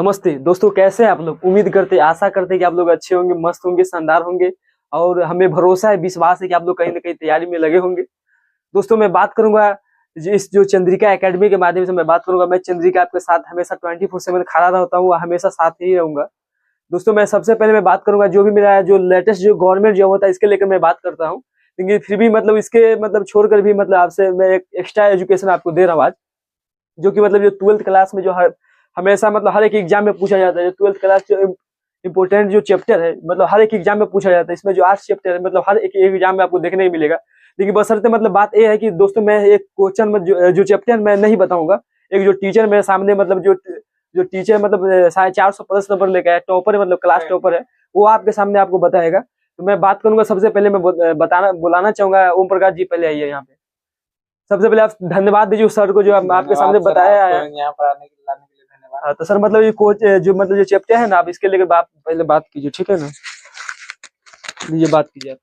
नमस्ते दोस्तों, कैसे हैं आप लोग। उम्मीद करते आशा करते हैं कि आप लोग अच्छे होंगे, मस्त होंगे, शानदार होंगे। और हमें भरोसा है, विश्वास है कि आप लोग कहीं ना कहीं तैयारी में लगे होंगे। दोस्तों मैं बात करूंगा इस जो चंद्रिका एकेडमी के माध्यम से मैं बात करूंगा। मैं चंद्रिका आपके साथ हमेशा 24/7 खड़ा रहता हूँ, हमेशा साथ ही रहूंगा। दोस्तों मैं सबसे पहले मैं बात करूंगा जो भी मेरा जो लेटेस्ट जो गवर्नमेंट जॉब होता है इसके लेकर मैं बात करता हूँ। लेकिन फिर भी मतलब इसके मतलब छोड़कर भी मतलब आपसे मैं एक एक्स्ट्रा एजुकेशन आपको दे रहा हूँ आज। जो कि मतलब जो 12th क्लास में जो हमेशा मतलब हर एक एग्जाम में पूछा जाता है। जो 12th क्लास जो इम्पोर्टेंट जो चैप्टर है मतलब हर एक एग्जाम में पूछा जाता है। इसमें जो 8 चैप्टर है मतलब हर एक एग्जाम में आपको देखने को मिलेगा। लेकिन बशर्ते मतलब बात ये है कि दोस्तों मैं एक क्वेश्चन में जो चैप्टर मैं नहीं बताऊंगा। एक जो टीचर मेरे सामने मतलब जो टीचर मतलब 450 नंबर लेकर है, टॉपर है, मतलब क्लास टॉपर है, वो आपके सामने आपको बताएगा। तो मैं बात करूंगा। सबसे पहले मैं बुलाना चाहूंगा ओम प्रकाश जी, पहले आइए यहाँ पे। सबसे पहले आप धन्यवाद दीजिए उस सर को जो आपके सामने बताया है। यहाँ पर आने के लिए लाने के लिए धन्यवाद। हाँ, तो सर मतलब ये कोच जो मतलब जो चैप्टर है ना, आप इसके लेकर पहले बात कीजिए, ठीक है ना। ये बात कीजिए आप।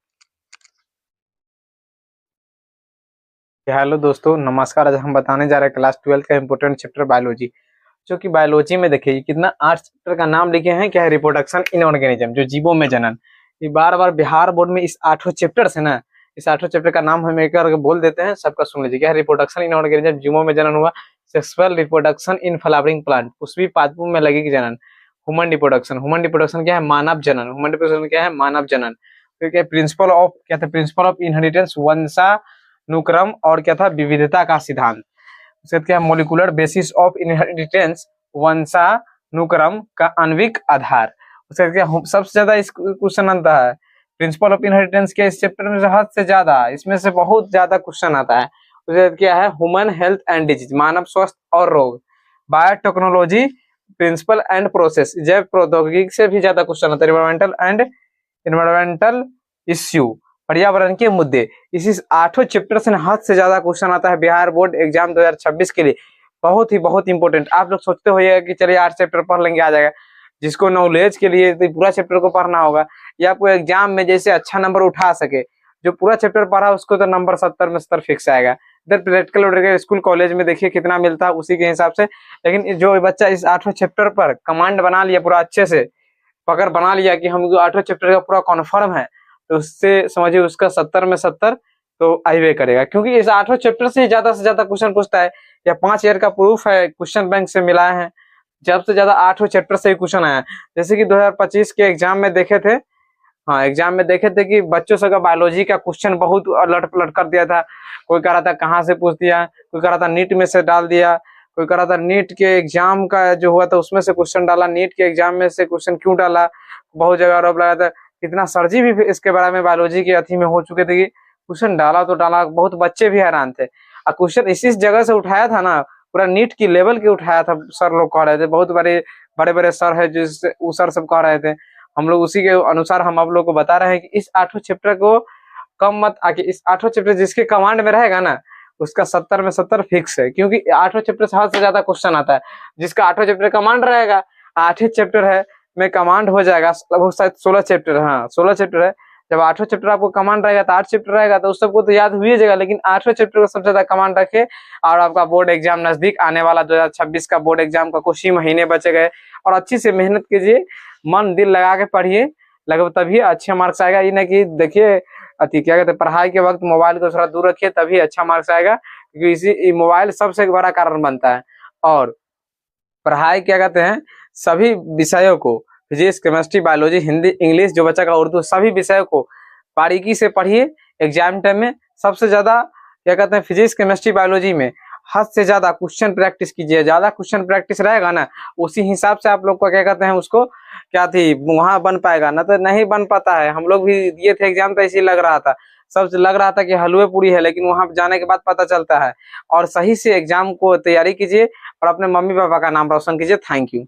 हेलो दोस्तों, नमस्कार। आज हम बताने जा रहे हैं क्लास 12 का इंपोर्टेंट चैप्टर बायोलॉजी। जो कि बायोलॉजी में देखिए कितना 8 चैप्टर का नाम लिखे हैं। क्या है? रिप्रोडक्शन इन ऑर्गेनिज्म, जो जीवों में जनन। ये बार बार बिहार बोर्ड में इस 8 चैप्टर से ना, इस 8 चैप्टर का नाम हम एक करके बोल देते हैं, सबका सुन लीजिए। क्या है? रिप्रोडक्शन इन ऑर्गेनिज्म, जीवों में जनन हुआ। Sexual reproduction in flowering plant, Pushpi पादपों में लगेगी जनन। ह्यूमन रिप्रोडक्शन क्या है? मानव जनन। ह्यूमन रिप्रोडक्शन क्या है? मानव जनन। फिर क्या? प्रिंसिपल ऑफ क्या था? प्रिंसिपल ऑफ इनहेरिटेंस, वंशानुक्रम और क्या था? विविधता का सिद्धांत। उसके बाद क्या है? मोलिकुलर बेसिस ऑफ इनहेरिटेंस, वंशानुक्रम का आणविक आधार। उसके बाद क्या? सबसे ज्यादा इस क्वेश्चन आता है प्रिंसिपल ऑफ इनहेरिटेंस के इस चैप्टर में, हद से ज्यादा, इसमें से बहुत ज्यादा क्वेश्चन आता है। उसके बाद क्या है? ह्यूमन हेल्थ एंड डिजीज, मानव स्वास्थ्य और रोग। बायोटेक्नोलॉजी, प्रिंसिपल एंड प्रोसेस, जैव प्रौद्योगिकी से भी ज्यादा क्वेश्चन आता है। इन्वायरमेंटल इश्यू, पर्यावरण के मुद्दे। इसी 8 चैप्टर से हद से ज्यादा क्वेश्चन आता है बिहार बोर्ड एग्जाम 2026 के लिए। बहुत इंपॉर्टेंट। आप लोग सोचते होइएगा कि चलिए 8 चैप्टर पढ़ लेंगे आ जाएगा। जिसको नॉलेज के लिए तो पूरा चैप्टर को पढ़ना होगा, या आपको एग्जाम में जैसे अच्छा नंबर उठा सके। जो पूरा चैप्टर पढ़ा उसको तो नंबर 70 में 70 फिक्स आएगा। इधर प्रैक्टिकल स्कूल कॉलेज में देखिए कितना मिलता है उसी के हिसाब से। लेकिन जो बच्चा इस 8 चैप्टर पर कमांड बना लिया पूरा अच्छे से, पकड़ बना लिया कि हम 8 चैप्टर का पूरा कॉन्फर्म है, तो उससे समझिए उसका 70 में 70 तो आईवे करेगा। क्योंकि इस 8 चैप्टर से ज्यादा क्वेश्चन पूछता है। या 5 ईयर का प्रूफ है, क्वेश्चन बैंक से मिलाए हैं, जब से ज्यादा 8 चैप्टर से ही क्वेश्चन आया। जैसे कि 2025 के एग्जाम में देखे थे, हाँ एग्जाम में देखे थे कि बच्चों से का बायोलॉजी का क्वेश्चन बहुत अलट पलट कर दिया था। कोई कह रहा था कहाँ से पूछ दिया, कोई कह रहा था नीट में से डाल दिया, कोई कह रहा था नीट के एग्जाम का जो हुआ था उसमें से क्वेश्चन डाला, नीट के एग्जाम में से क्वेश्चन क्यों डाला। बहुत जगह आरोप लगा था। कितना सरजी भी इसके बारे में बायोलॉजी के अथी में हो चुके थे कि क्वेश्चन डाला तो डाला, बहुत बच्चे भी हैरान थे। और क्वेश्चन इसी जगह से उठाया था ना, पूरा नीट की लेवल के उठाया था। सर लोग कह रहे थे, बहुत बड़े बड़े सर है जिससे वो सर सब कह रहे थे। हम लोग उसी के अनुसार हम आप लोग को बता रहे हैं कि इस 8 चैप्टर को कम मत आके, इस 8 चैप्टर जिसके कमांड में रहेगा ना उसका 70 में 70 फिक्स है। क्योंकि 8 चैप्टर से हद से ज्यादा क्वेश्चन आता है। जिसका 8 चैप्टर कमांड रहेगा, 8 चैप्टर है में कमांड हो जाएगा, लगभग शायद 16 चैप्टर, हाँ 16 चैप्टर है। जब 8 चैप्टर आपको कमांड रहेगा तो 8 चैप्टर रहेगा तो उस सबको तो याद हुई जाएगा। लेकिन 8 चैप्टर को सबसे ज्यादा कमांड रखे। और आपका बोर्ड एग्जाम नजदीक आने वाला 2026 का बोर्ड एग्जाम का कुछ ही महीने बचे गए, और अच्छी से मेहनत कीजिए, मन दिल लगा के पढ़िए, लगभग तभी अच्छे मार्क्स आएगा। ये ना कि देखिए अति क्या कहते हैं, पढ़ाई के वक्त मोबाइल को थोड़ा दूर रखिए तभी अच्छा मार्क्स आएगा। क्योंकि इसी मोबाइल सबसे बड़ा कारण बनता है। और पढ़ाई क्या कहते हैं, सभी विषयों को, physics, chemistry, biology, Hindi, English, जो बच्चा का उर्दू, सभी विषयों को बारीकी से पढ़िए। एग्जाम टाइम में सबसे ज्यादा क्या कहते हैं, फिजिक्स, केमिस्ट्री, बायोलॉजी में हद से ज्यादा क्वेश्चन प्रैक्टिस कीजिए। ज्यादा क्वेश्चन प्रैक्टिस रहेगा ना, उसी हिसाब से आप लोग को क्या कहते हैं उसको क्या थी वहां बन पाएगा, ना तो नहीं बन पाता है। हम लोग भी दिए थे एग्जाम तो ऐसे ही लग रहा था, सब लग रहा था कि हलवे पूरी है, लेकिन वहां जाने के बाद पता चलता है। और सही से एग्जाम को तैयारी कीजिए और अपने मम्मी पापा का नाम रोशन कीजिए। Thank you.